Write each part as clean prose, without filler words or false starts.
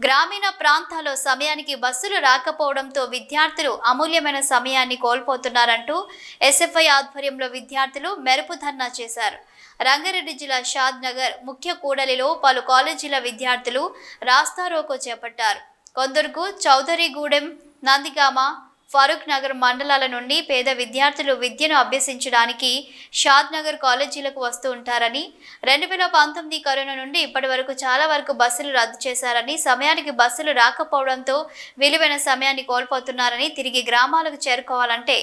గ్రామీణ ప్రాంతాల్లో సమయానికి బస్సులు రాకపోవడంతో విద్యార్థులు అమూల్యమైన సమయాన్ని కోల్పోతున్నారంటూ ఎస్ఎఫ్ఐ ఆధ్వర్యంలో విద్యార్థులు మెరుపు ధర్నా చేశారు. రంగారెడ్డి జిల్లా షాద్ నగర్ ముఖ్య కూడలిలో పలు కాలేజీల విద్యార్థులు రాస్తారోకో చేపట్టారు. కొందరుకు చౌదరిగూడెం, నందిగామ, ఫరూక్ నగర్ మండలాల నుండి పేద విద్యార్థులు విద్యను అభ్యసించడానికి షాద్ నగర్ కాలేజీలకు వస్తూ ఉంటారని, 2019 కరోనా నుండి ఇప్పటి వరకు చాలా వరకు బస్సులు రద్దు చేశారని, సమయానికి బస్సులు రాకపోవడంతో విలువైన సమయాన్ని కోల్పోతున్నారని, తిరిగి గ్రామాలకు చేరుకోవాలంటే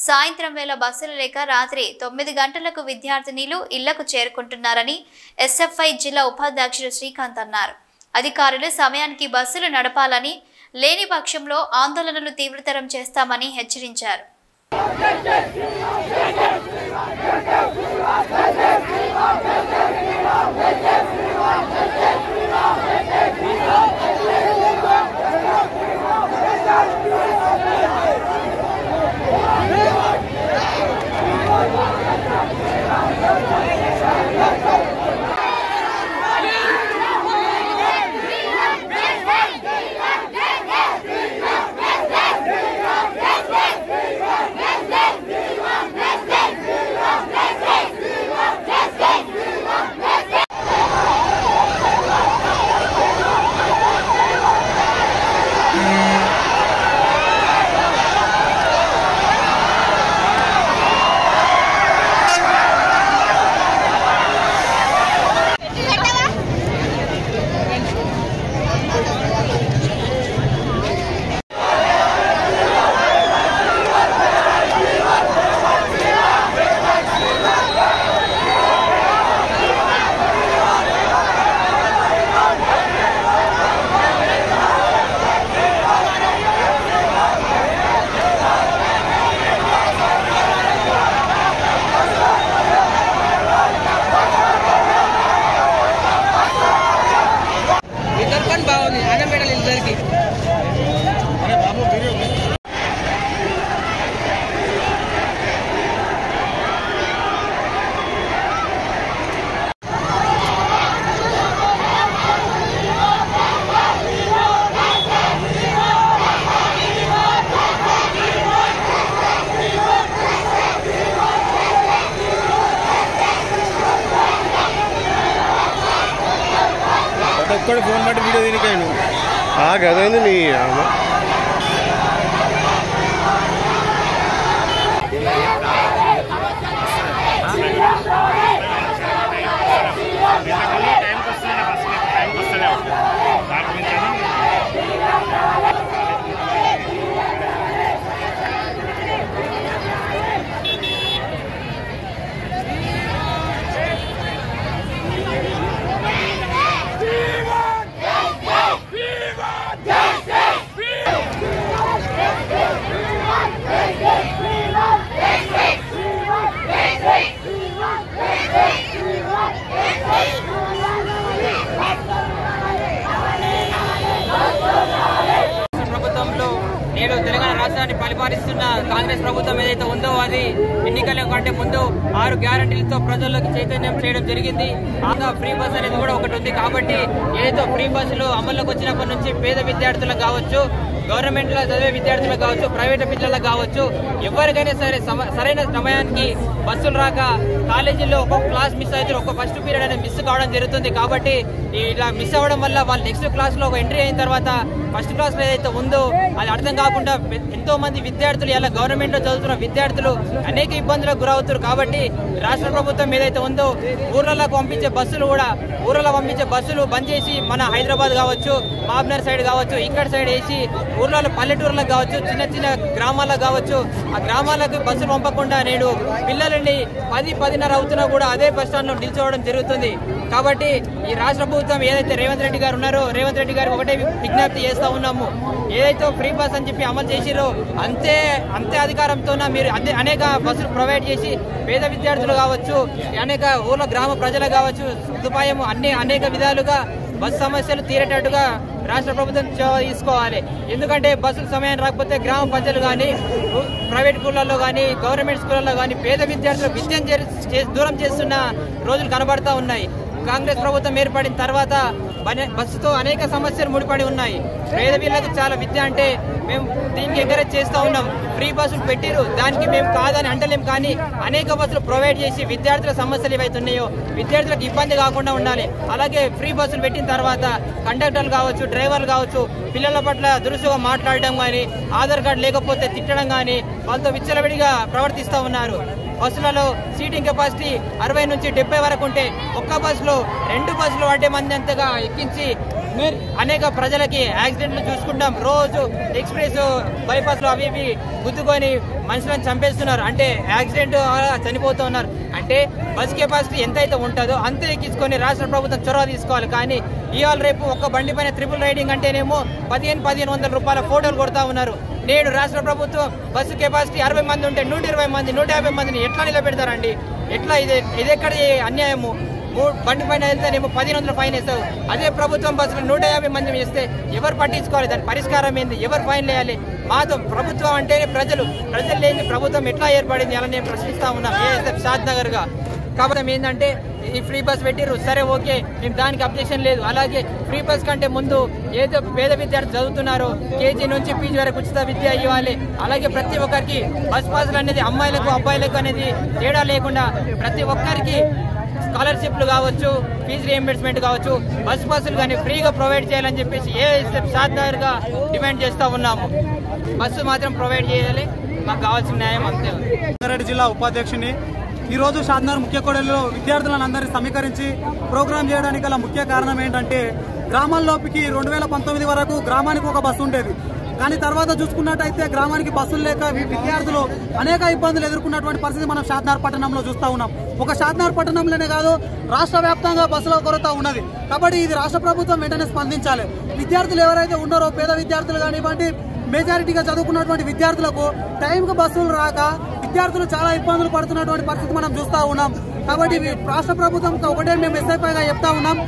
సాయంత్రం వేళ బస్సులు లేక రాత్రి 9 గంటలకు విద్యార్థినీలు ఇళ్లకు చేరుకుంటున్నారని ఎస్ఎఫ్ఐ జిల్లా ఉపాధ్యక్షుడు శ్రీకాంత్ అన్నారు. అధికారులు సమయానికి బస్సులు నడపాలని, లేని పక్షంలో ఆందోళనలు తీవ్రతరం చేస్తామని హెచ్చరించారు. ఫోన్ బట్టి వీడియో దీనికైనా కదండి నీ నేడు తెలంగాణ రాష్ట్రాన్ని పరిపాలిస్తున్న కాంగ్రెస్ ప్రభుత్వం ఏదైతే ఉందో అది ఎన్నికల కంటే ముందు 6 గ్యారంటీలతో ప్రజల్లోకి చైతన్యం చేయడం జరిగింది. ఆగా ఫ్రీ బస్ అనేది కూడా ఒకటి ఉంది. కాబట్టి ఏదైతే ఫ్రీ బస్సులు అమల్లోకి వచ్చినప్పటి నుంచి పేద విద్యార్థులకు కావచ్చు, గవర్నమెంట్ లో చదివే విద్యార్థులకు కావచ్చు, ప్రైవేట్ పిల్లలకు కావచ్చు, ఎవరికైనా సరే సరైన సమయానికి బస్సులు రాక కాలేజీలో ఒక్కొక్క క్లాస్ మిస్ అయితే ఒక్క ఫస్ట్ పీరియడ్ అనేది మిస్ కావడం జరుగుతుంది. కాబట్టి ఇలా మిస్ అవ్వడం వల్ల వాళ్ళు నెక్స్ట్ క్లాస్ లో ఎంట్రీ అయిన తర్వాత ఫస్ట్ క్లాస్ లో ఏదైతే ఉందో అది అర్థం కాకుండా ఎంతో మంది విద్యార్థులు ఇలా గవర్నమెంట్ లో చదువుతున్న విద్యార్థులు అనేక ఇబ్బందులకు గురవుతారు. కాబట్టి రాష్ట్ర ప్రభుత్వం ఏదైతే ఉందో ఊర్లకు పంపించే బస్సులు బంద్ చేసి మన హైదరాబాద్ కావచ్చు, మాబ్నర్ సైడ్ కావచ్చు, ఇక్కడ సైడ్ వేసి ఊర్లలో పల్లెటూర్లకు కావచ్చు, చిన్న చిన్న గ్రామాలకు కావచ్చు, ఆ గ్రామాలకు బస్సులు పంపకుండా నేడు పిల్లలని 10-10:30 అవుతున్నా కూడా అదే బస్ స్టాండ్ లో నిల్చోవడం జరుగుతుంది. కాబట్టి ఈ రాష్ట్ర ప్రభుత్వం ఏదైతే రేవంత్ రెడ్డి గారు ఉన్నారో, రేవంత్ రెడ్డి గారు ఒకటే విజ్ఞప్తి చేస్తా ఉన్నాము, ఏదైతే ఫ్రీ బస్ అని చెప్పి అమలు చేసిరో అంతే అధికారంతో మీరు అనేక బస్సులు ప్రొవైడ్ చేసి పేద విద్యార్థులు కావచ్చు, అనేక ఊర్ల గ్రామ ప్రజలు కావచ్చు సదుపాయం అనేక విధాలుగా బస్ సమస్యలు తీరేటట్టుగా రాష్ట్ర ప్రభుత్వం తీసుకోవాలి. ఎందుకంటే బస్సులు సమయం రాకపోతే గ్రామ ప్రజలు కానీ, ప్రైవేట్ స్కూళ్ళల్లో కానీ, గవర్నమెంట్ స్కూళ్ళల్లో కానీ పేద విద్యార్థులు విద్యను దూరం చేస్తున్న రోజులు కనబడతా ఉన్నాయి. కాంగ్రెస్ ప్రభుత్వం ఏర్పడిన తర్వాత బస్సుతో అనేక సమస్యలు ముడిపడి ఉన్నాయి. పేదవాళ్ళకి చాలా విద్య అంటే మేము దీనికి ఎంకరేజ్ చేస్తూ ఉన్నాం. ఫ్రీ బస్సులు పెట్టిరు, దానికి మేము కాదని అంటలేం. కానీ అనేక బస్సులు ప్రొవైడ్ చేసి విద్యార్థుల సమస్యలు ఏవైతే ఉన్నాయో విద్యార్థులకు ఇబ్బంది కాకుండా ఉండాలి. అలాగే ఫ్రీ బస్సులు పెట్టిన తర్వాత కండక్టర్లు కావచ్చు, డ్రైవర్లు కావచ్చు, పిల్లల పట్ల దురుసుగా మాట్లాడడం కానీ, ఆధార్ కార్డు లేకపోతే తిట్టడం కానీ, వాళ్ళతో విచ్చలవిడిగా ప్రవర్తిస్తూ ఉన్నారు. బస్సులలో సీటింగ్ కెపాసిటీ 60 నుంచి 70 వరకు ఉంటే ఒక్క బస్సులో 2 బస్సులు పడ్డే మంది అంతగా ఎక్కించి అనేక ప్రజలకి యాక్సిడెంట్లు చూసుకుంటాం. రోజు ఎక్స్ప్రెస్ బైపాస్ లో అవి ఇవి గుద్దుకొని మనుషులను చంపేస్తున్నారు. అంటే యాక్సిడెంట్ చనిపోతూ ఉన్నారు. అంటే బస్ కెపాసిటీ ఎంతైతే ఉంటుందో అంతే ఎక్కించుకొని రాష్ట్ర ప్రభుత్వం చొరవ తీసుకోవాలి. కానీ ఇవాళ రేపు ఒక్క బండి పైన ట్రిపుల్ రైడింగ్ అంటేనేమో 1500 రూపాయల ఫోటోలు కొడతా ఉన్నారు. నేడు రాష్ట్ర ప్రభుత్వం బస్సు కెపాసిటీ 60 మంది ఉంటే 120 మంది 150 మందిని ఎట్లా నిలబెడతారండి? ఎట్లా ఇదెక్కడ అన్యాయము? బండి పైన వెళ్తేనేమో 1500 ఫైన్ వేస్తావు. అదే ప్రభుత్వం బస్సులు 150 మంది వేస్తే ఎవరు పట్టించుకోవాలి? దాని పరిష్కారం ఏంది? ఎవరు ఫైన్ వేయాలి? మాతో ప్రభుత్వం అంటేనే ప్రజలు లేని ప్రభుత్వం ఎట్లా ఏర్పడింది అలా నేను ప్రశ్నిస్తా ఉన్నాం ఏఎస్ఎఫ్ షాద్ నగర్ గా. కాబట్టి ఏంటంటే ఈ ఫ్రీ బస్ పెట్టిర్రు, సరే ఓకే, మేము దానికి అబ్జెక్షన్ లేదు. అలాగే ఫ్రీ బస్ కంటే ముందు ఏదో పేద విద్యార్థులు చదువుతున్నారో కేజీ నుంచి పీజీ వరకు ఉచిత విద్య ఇవ్వాలి. అలాగే ప్రతి ఒక్కరికి బస్ పాసులు అనేది అమ్మాయిలకు అబ్బాయిలకు అనేది తేడా లేకుండా ప్రతి ఒక్కరికి స్కాలర్షిప్లు కావచ్చు, ఫీజు రీఎంబర్స్మెంట్ కావచ్చు, బస్ పాసులు కానీ ఫ్రీగా ప్రొవైడ్ చేయాలని చెప్పేసి ఏఎస్ఎఫ్ షాద్ నగర్ గా డిమాండ్ చేస్తూ ఉన్నాము. బస్సు మాత్రం ప్రొవైడ్ చేయాలి, మాకు కావాల్సిన న్యాయం అంతే. రంగారెడ్డి జిల్లా ఉపాధ్యక్షుని. ఈరోజు షాద్ నగర్ ముఖ్య కూడలిలో విద్యార్థులను అందరినీ సమీకరించి ప్రోగ్రాం చేయడానికి గల ముఖ్య కారణం ఏంటంటే గ్రామాల్లోకి 2019 వరకు గ్రామానికి ఒక బస్సు ఉండేది. కానీ తర్వాత చూసుకున్నట్టయితే గ్రామానికి బస్సులు లేక విద్యార్థులు అనేక ఇబ్బందులు ఎదుర్కొన్నటువంటి పరిస్థితి మనం షాద్ నగర్ పట్టణంలో చూస్తూ ఉన్నాం. ఒక షాద్ నగర్ పట్టణంలోనే కాదు, రాష్ట్ర వ్యాప్తంగా బస్సుల కొరత ఉన్నది. కాబట్టి ఇది రాష్ట్ర ప్రభుత్వం వెంటనే స్పందించాలి. విద్యార్థులు ఎవరైతే ఉన్నారో పేద విద్యార్థులు కానివ్వండి, మెజారిటీగా చదువుకున్నటువంటి విద్యార్థులకు టైంకు బస్సులు రాక విద్యార్థులు చాలా ఇబ్బందులు పడుతున్నటువంటి పరిస్థితి మనం చూస్తూ ఉన్నాం. కాబట్టి రాష్ట్ర ప్రభుత్వం ఒకటే మేము ఎస్ఐపైగా చెప్తా ఉన్నాం.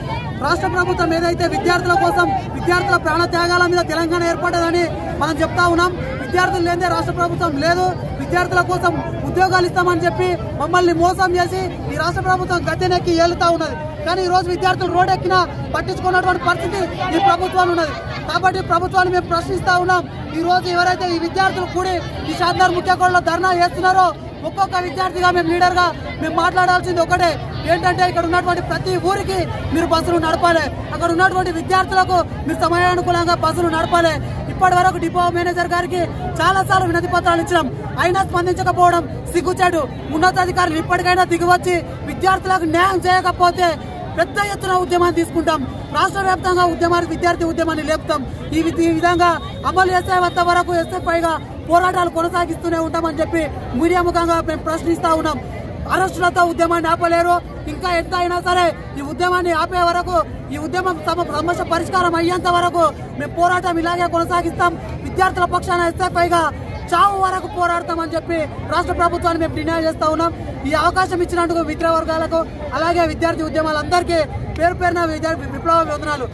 రాష్ట్ర ప్రభుత్వం ఏదైతే విద్యార్థుల కోసం విద్యార్థుల ప్రాణ త్యాగాల మీద తెలంగాణ ఏర్పడదని మనం చెప్తా ఉన్నాం. విద్యార్థులు లేదే రాష్ట్ర ప్రభుత్వం లేదు. విద్యార్థుల కోసం ఉద్యోగాలు ఇస్తామని చెప్పి మమ్మల్ని మోసం చేసి ఈ రాష్ట్ర ప్రభుత్వం గద్దెనెక్కి ఏలుతా ఉన్నది. కానీ ఈ రోజు విద్యార్థులు రోడ్ ఎక్కినా పట్టించుకున్నటువంటి పరిస్థితి ఈ ప్రభుత్వాలు ఉన్నది. కాబట్టి ప్రభుత్వాన్ని మేము ప్రశ్నిస్తా ఉన్నాం. ఈ రోజు ఎవరైతే ఈ విద్యార్థులు కూడి ఈ షాద్ నగర్ ముఖ్య కూడలిలో ధర్నా చేస్తున్నారో ఒక్కొక్క విద్యార్థిగా మేము లీడర్ గా మేము మాట్లాడాల్సింది ఒకటే ఏంటంటే ఇక్కడ ఉన్నటువంటి ప్రతి ఊరికి మీరు బస్సులు నడపాలి. అక్కడ ఉన్నటువంటి విద్యార్థులకు మీరు సమయానుకూలంగా బస్సులు నడపాలి. ఇప్పటి వరకు డిపో మేనేజర్ గారికి చాలా సార్లు వినతి పత్రాలు ఇచ్చినాం, అయినా స్పందించకపోవడం సిగ్గుచేటు. ఉన్నతాధికారులు ఇప్పటికైనా దిగివచ్చి విద్యార్థులకు న్యాయం చేయకపోతే పెద్ద ఎత్తున ఉద్యమాన్ని తీసుకుంటాం. రాష్ట్ర వ్యాప్తంగా విద్యార్థి ఉద్యమాన్ని లేపుతాం. ఈ విధంగా అమలు చేసేంత వరకు ఎస్ఎఫ్ఐగా పోరాటాలు కొనసాగిస్తూనే ఉంటామని చెప్పి మీడియా ముఖంగా మేము ప్రశ్నిస్తా ఉన్నాం. అరెస్టులతో ఉద్యమాన్ని ఆపలేరు. ఇంకా ఎంత అయినా సరే ఈ ఉద్యమాన్ని ఆపే వరకు, ఈ ఉద్యమం సమస్య పరిష్కారం అయ్యేంత వరకు మేము పోరాటం ఇలాగే కొనసాగిస్తాం. విద్యార్థుల పక్షాన ఎస్ఎఫ్ఐగా చావు వరకు పోరాడతామని చెప్పి రాష్ట్ర ప్రభుత్వాన్ని మేము డిమాండ్ చేస్తా ఉన్నాం. ఈ అవకాశం ఇచ్చినందుకు మిత్ర వర్గాలకు అలాగే విద్యార్థి ఉద్యమాలందరికీ పేరు పేరున విప్లవ వందనాలు.